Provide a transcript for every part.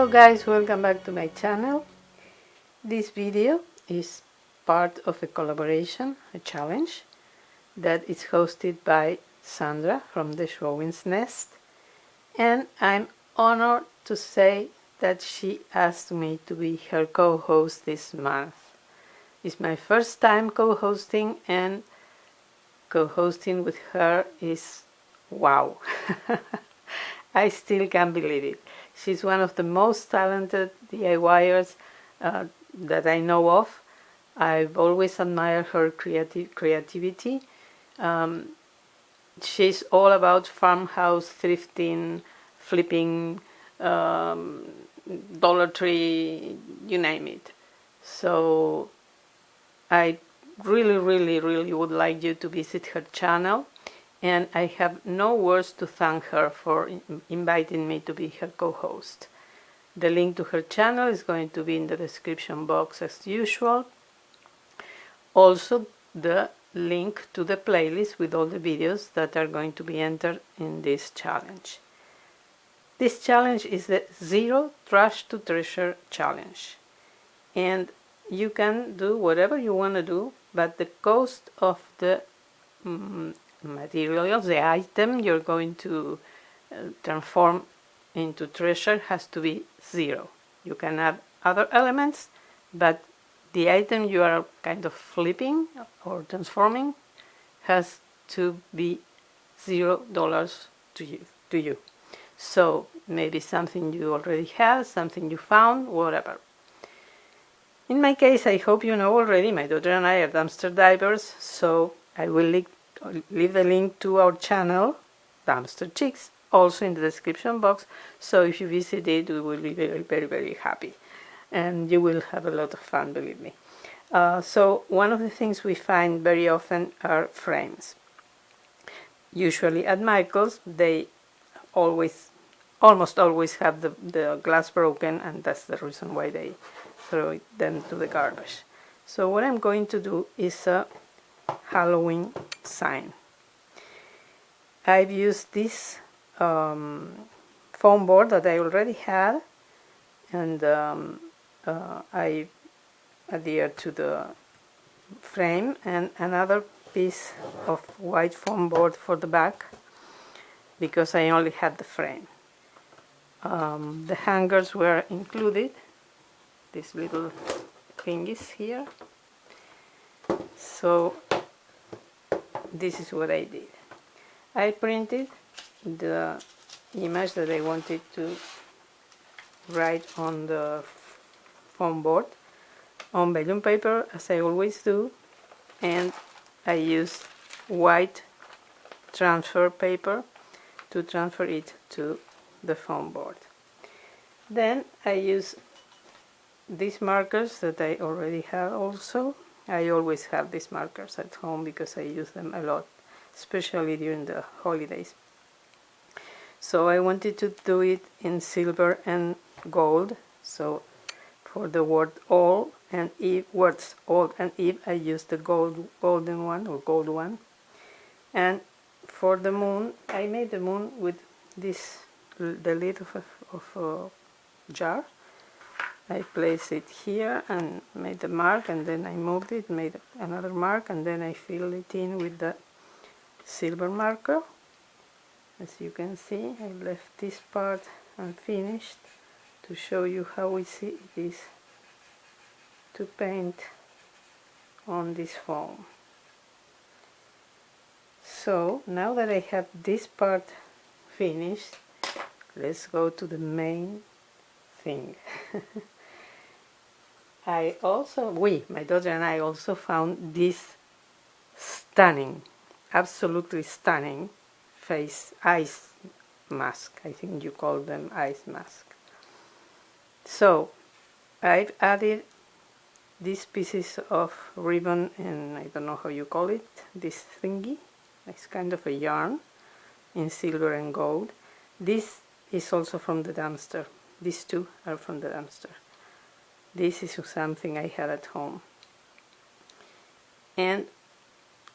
Hello guys, welcome back to my channel. This video is part of a collaboration, a challenge that is hosted by Sandra from the Schwowin's Nest, and I'm honored to say that she asked me to be her co-host this month. It's my first time co-hosting, and co-hosting with her is wow. I still can't believe it. She's one of the most talented DIYers that I know of. I've always admired her creativity. She's all about farmhouse thrifting, flipping, Dollar Tree, you name it. So I really would like you to visit her channel, and I have no words to thank her for inviting me to be her co-host. The link to her channel is going to be in the description box as usual. Also, the link to the playlist with all the videos that are going to be entered in this challenge. This challenge is the Zero Trash to Treasure challenge, and you can do whatever you want to do, but the cost of the materials, the item you're going to transform into treasure has to be zero. You can add other elements, but the item you are kind of flipping or transforming has to be $0 to you. So maybe something you already have, something you found, whatever. In my case, I hope you know already, my daughter and I are dumpster divers, so I will leave the link to our channel, Dumpster Chicks, also in the description box. So if you visit it, we will be very happy, and you will have a lot of fun, believe me. So one of the things we find very often are frames. Usually at Michael's, they almost always have the glass broken, and that's the reason why they throw them to the garbage. So what I'm going to do is a Halloween sign. I've used this foam board that I already had, and I adhered to the frame and another piece of white foam board for the back because I only had the frame. The hangers were included, these little thingies here. So this is what I did. I printed the image that I wanted to write on the foam board on vellum paper, as I always do, and I used white transfer paper to transfer it to the foam board. Then I use these markers that I already have also. I always have these markers at home because I use them a lot, especially during the holidays. So I wanted to do it in silver and gold. So for the word all and Eve, words old and Eve, I used the golden one or gold one. And for the moon, I made the moon with this, the lid of a jar. I placed it here and made the mark, and then I moved it, made another mark, and then I filled it in with the silver marker. As you can see, I left this part unfinished to show you how easy it is to paint on this foam. So now that I have this part finished, let's go to the main thing. My daughter and I also found this stunning, absolutely stunning ice mask. I think you call them ice mask. So I've added these pieces of ribbon, and I don't know how you call it, this thingy. It's kind of a yarn in silver and gold. This is also from the dumpster. These two are from the dumpster. This is something I had at home, and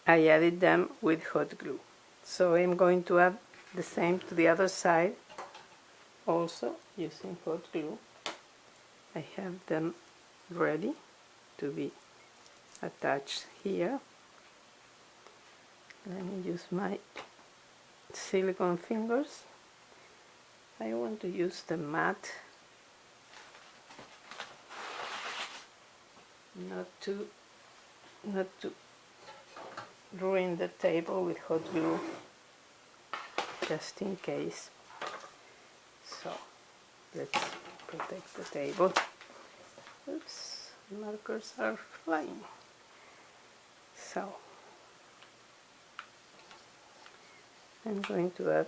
I added them with hot glue. So I'm going to add the same to the other side, also using hot glue. I have them ready to be attached here. Let me use my silicone fingers. I want to use the matte, not to ruin the table with hot glue, just in case. So let's protect the table. Oops, markers are flying. So I'm going to add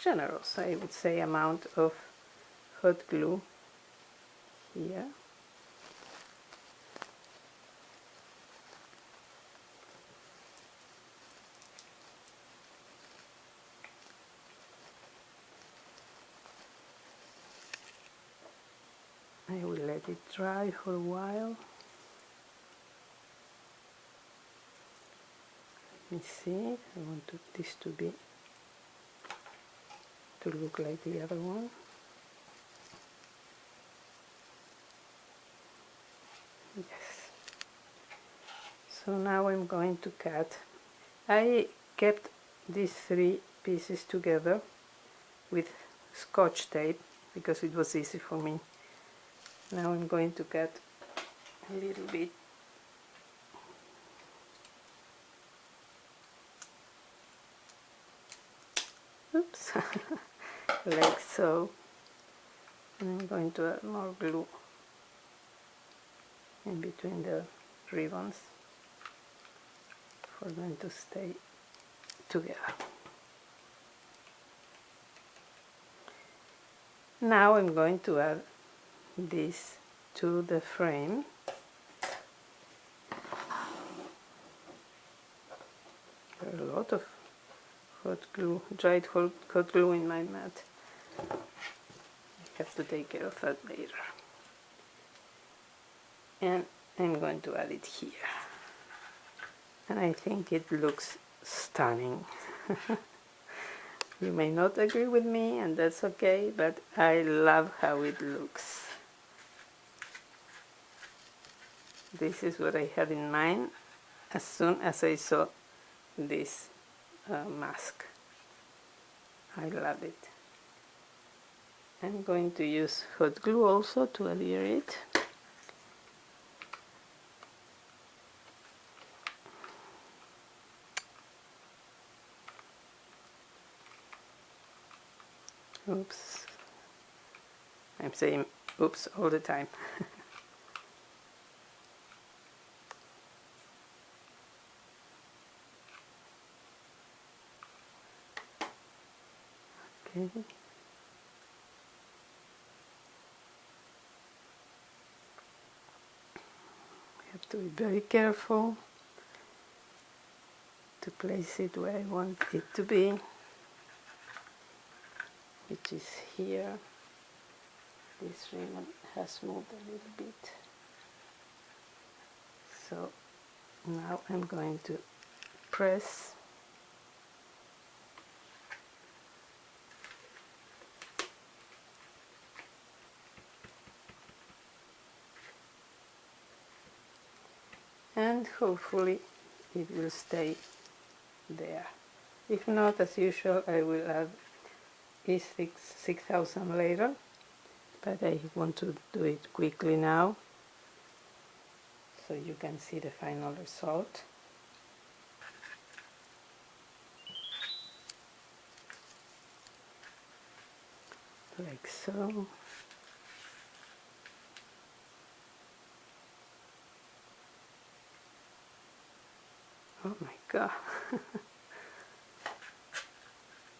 generous, I would say, amount of hot glue here. I will let it dry for a while. Let me see, I want this to look like the other one. Yes. So now I'm going to cut. I kept these 3 pieces together with Scotch tape because it was easy for me. Now I'm going to cut a little bit. Oops. Like so. And I'm going to add more glue in between the ribbons for them to stay together. Now I'm going to add this to the frame. There are a lot of hot glue, dried hot glue in my mat. I have to take care of that later. And I'm going to add it here. And I think it looks stunning. You may not agree with me, and that's okay, but I love how it looks. This is what I had in mind as soon as I saw this mask. I love it. I'm going to use hot glue also to adhere it. Oops. I'm saying oops all the time. Okay. I have to be very careful to place it where I want it to be, which is here. This ribbon has moved a little bit. So now I'm going to press and hopefully it will stay there. If not, as usual, I will add E6000 later, but I want to do it quickly now so you can see the final result. Like so. Oh my god.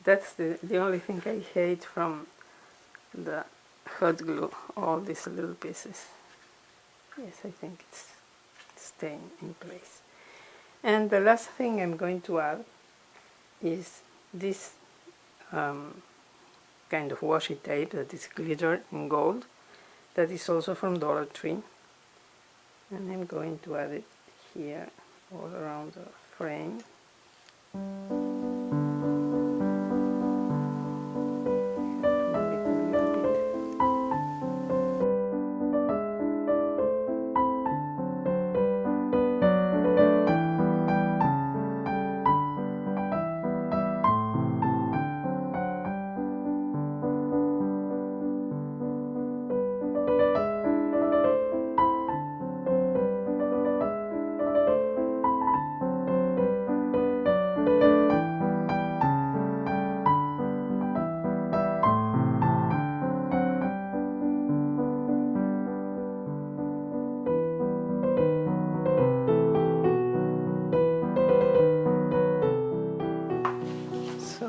That's the only thing I hate from the hot glue, all these little pieces. Yes, I think it's staying in place. And the last thing I'm going to add is this kind of washi tape that is glitter in gold, that is also from Dollar Tree, and I'm going to add it here all around the frame. Move it a little bit.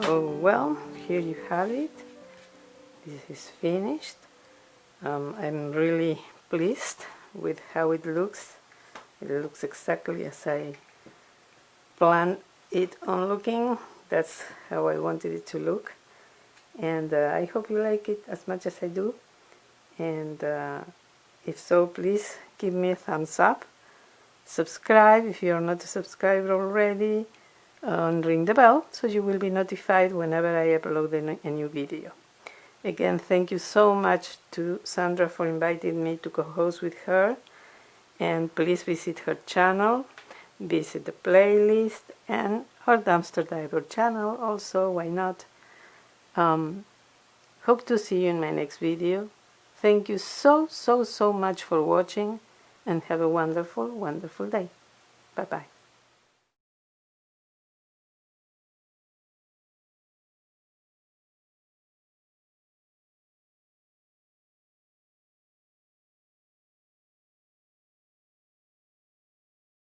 So well, here you have it. This is finished. I'm really pleased with how it looks. It looks exactly as I planned it on looking. That's how I wanted it to look. And I hope you like it as much as I do. And if so, please give me a thumbs up. Subscribe if you're not subscribed already. And ring the bell so you will be notified whenever I upload a new video. Again, thank you so much to Sandra for inviting me to co-host with her. And please visit her channel, visit the playlist, and her Dumpster Diver channel also, why not? Hope to see you in my next video. Thank you so much for watching, and have a wonderful, wonderful day. Bye-bye.